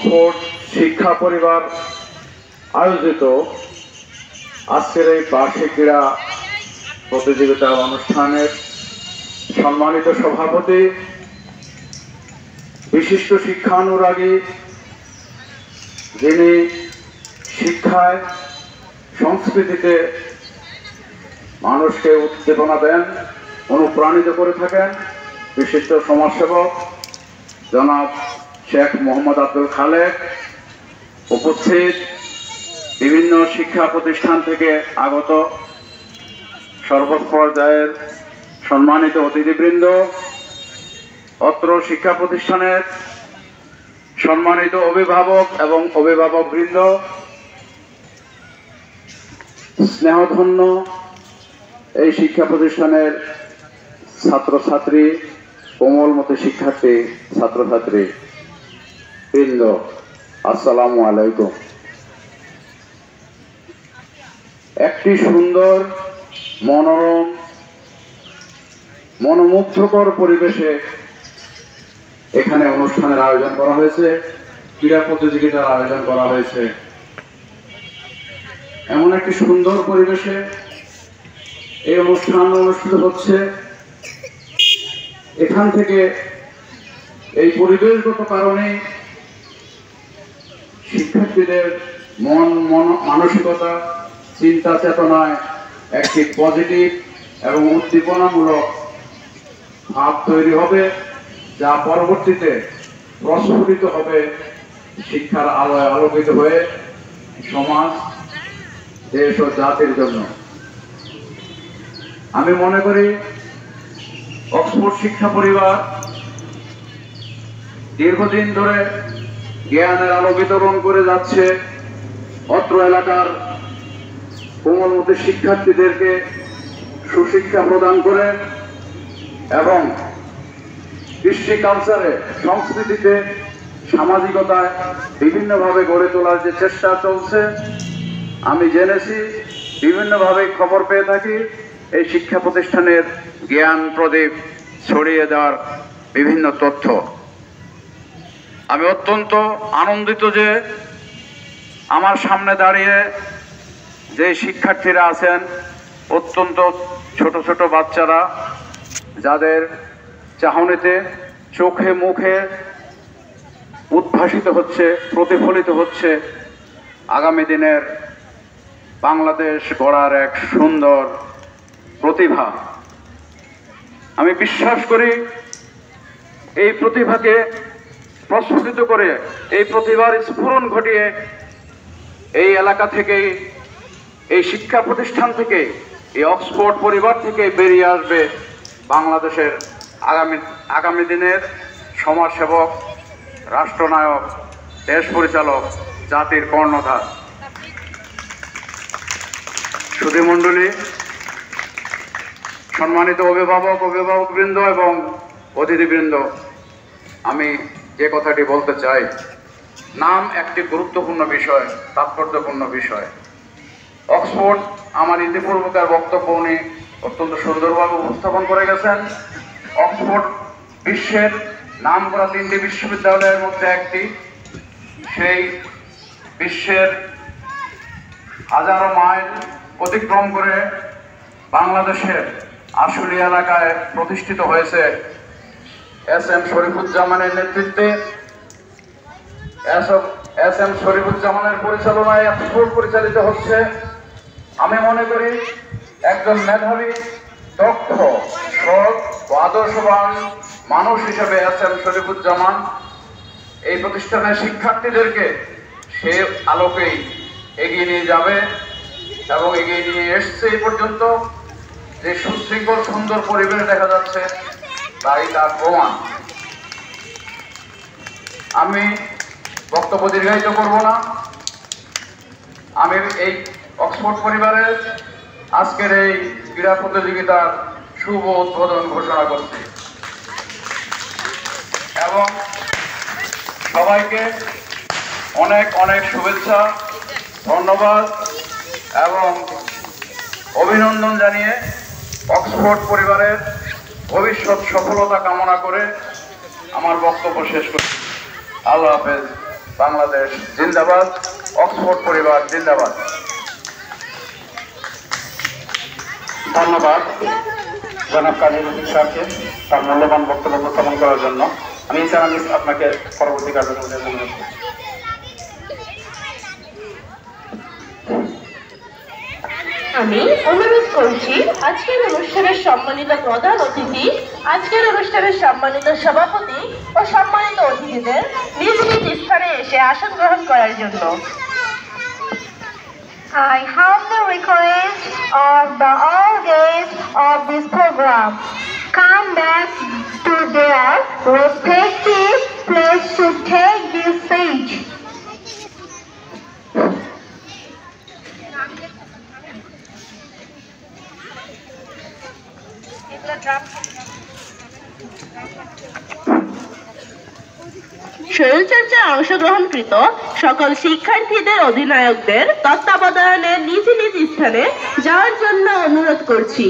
Oxford শিক্ষা পরিবার আয়োজিত আজকের এই বার্ষিক ক্রীড়া প্রতিযোগিতা অনুষ্ঠানের সম্মানিত সভাপতি, বিশিষ্ট শিক্ষানুরাগী, যিনি শিক্ষায় সংস্কৃতিতে মানুষকে উদ্দীপনা দেন, অনুপ্রাণিত করে থাকেন, বিশিষ্ট সমাজসেবক জনাব শেখ মোহাম্মদ আব্দুল খালেক, উপস্থিত বিভিন্ন শিক্ষা প্রতিষ্ঠান থেকে আগত সর্বপর্যায়ের সম্মানিত অতিথিবৃন্দ, অত্র শিক্ষা প্রতিষ্ঠানের সম্মানিত অভিভাবক এবং অভিভাবকবৃন্দ, স্নেহধন্য এই শিক্ষা প্রতিষ্ঠানের ছাত্রছাত্রী, কোমলমতি শিক্ষার্থী ছাত্রছাত্রী বৃন্দ, আসসালামু আলাইকুম। একটি সুন্দর, মনোরম, মনোমুগ্ধকর পরিবেশে এখানে অনুষ্ঠানের আয়োজন করা হয়েছে, ক্রীড়া প্রতিযোগিতার আয়োজন করা হয়েছে। এমন একটি সুন্দর পরিবেশে এই অনুষ্ঠান অনুষ্ঠিত হচ্ছে। এখান থেকে এই পরিবেশগত কারণে শিক্ষার্থীদের মানসিকতা, চিন্তা চেতনায় একটি পজিটিভ এবং উদ্দীপনামূলক ভাব তৈরি হবে, যা পরবর্তীতে প্রস্ফুটিত হবে শিক্ষার আলোয় আলোকিত হয়ে সমাজ, দেশ ও জাতির জন্য। আমি মনে করি অক্সফোর্ড শিক্ষা পরিবার দীর্ঘদিন ধরে জ্ঞানের আলো বিতরণ করে যাচ্ছে। অত্র এলাকার কোমলমতি শিক্ষার্থীদেরকে সুশিক্ষা প্রদান করে এবং কৃষ্টি কালচারে, সংস্কৃতিতে, সামাজিকতায় বিভিন্নভাবে গড়ে তোলার যে চেষ্টা চলছে, আমি জেনেছি, বিভিন্নভাবে খবর পেয়ে থাকি, এই শিক্ষা প্রতিষ্ঠানের জ্ঞান প্রদীপ ছড়িয়ে দেওয়ার বিভিন্ন তথ্য। আমি অত্যন্ত আনন্দিত যে আমার সামনে দাঁড়িয়ে যে শিক্ষার্থীরা আছেন, অত্যন্ত ছোট ছোট বাচ্চারা, যাদের চাহনিতে, চোখে মুখে উদ্ভাসিত হচ্ছে, প্রতিফলিত হচ্ছে আগামী দিনের বাংলাদেশ গড়ার এক সুন্দর প্রতিভা। আমি বিশ্বাস করি এই প্রতিভাকে প্রস্ফুটিত করে, এই প্রতিভার স্ফুরণ ঘটিয়ে এই এলাকা থেকে, এই শিক্ষা প্রতিষ্ঠান থেকে, এই অক্সফোর্ড পরিবার থেকে বেরিয়ে আসবে বাংলাদেশের আগামী দিনের সমাজসেবক, রাষ্ট্রনায়ক, দেশ পরিচালক, জাতির কর্ণধার। সুধীমণ্ডলী, সম্মানিত অভিভাবক, অভিভাবকবৃন্দ এবং অতিথিবৃন্দ, আমি যে কথাটি বলতে চাই, নাম একটি গুরুত্বপূর্ণ বিষয়, তাৎপর্যপূর্ণ বিষয়। অক্সফোর্ড আমার ইতিপূর্বকার বক্তব্য উনি অত্যন্ত সুন্দরভাবে উপস্থাপন করে গেছেন। অক্সফোর্ড বিশ্বের নামকরা 3টি বিশ্ববিদ্যালয়ের মধ্যে একটি। সেই বিশ্বের হাজারো মাইল অতিক্রম করে বাংলাদেশের আশুলিয়া এলাকায় প্রতিষ্ঠিত হয়েছে এস.এম. শরীফুজ্জামানের নেতৃত্বে। এস.এম. শরীফুজ্জামানের পরিচালনায় অক্সফোর্ড পরিচালিত হচ্ছে। আমি মনে করি একজন মেধাবী, দক্ষ, সৎ ও আদর্শবান মানুষ হিসেবে এস.এম. শরীফুজ্জামান এই প্রতিষ্ঠানের শিক্ষার্থীদেরকে সে আলোকেই এগিয়ে নিয়ে যাবে এবং এগিয়ে নিয়ে এসছে। এই পর্যন্ত যে সুশৃঙ্খল সুন্দর পরিবেশ দেখা যাচ্ছে, তাই তার প্রমাণ। আমি বক্তব্য দীর্ঘায়িত করব না। আমি এই অক্সফোর্ড পরিবারের আজকের এই ক্রীড়া প্রতিযোগিতার শুভ উদ্বোধন ঘোষণা করছি এবং সবাইকে অনেক অনেক শুভেচ্ছা, ধন্যবাদ এবং অভিনন্দন জানিয়ে অক্সফোর্ড পরিবারের ভবিষ্যৎ সফলতা কামনা করে আমার বক্তব্য শেষ করছি। আল্লাহ হাফেজ। বাংলাদেশ জিন্দাবাদ, অক্সফোর্ড পরিবার জিন্দাবাদ। ধন্যবাদ জনাব কাজী রফিক স্যারকে তার মূল্যবান বক্তব্য উপস্থাপন করার জন্য। আমি স্যার আপনাকে পরবর্তী কার্যক্রমে অনুরোধ করছি। আমি অনুরোধ করছি আজকের অনুষ্ঠানের সম্মানিত প্রধান অতিথি, আজকের অনুষ্ঠানের সম্মানিত সভাপতি ও সম্মানিত অতিথিদের নিজ নিজ স্থানে এসে আসন গ্রহণ করার জন্য। I humbly request of the all guests of this program come back to their respective place to take this seat. শরীরচর্চায় অংশগ্রহণকৃত সকল শিক্ষার্থীদের অধিনায়কদের তত্ত্বাবধানে নিজ নিজ স্থানে যাওয়ার জন্য অনুরোধ করছি।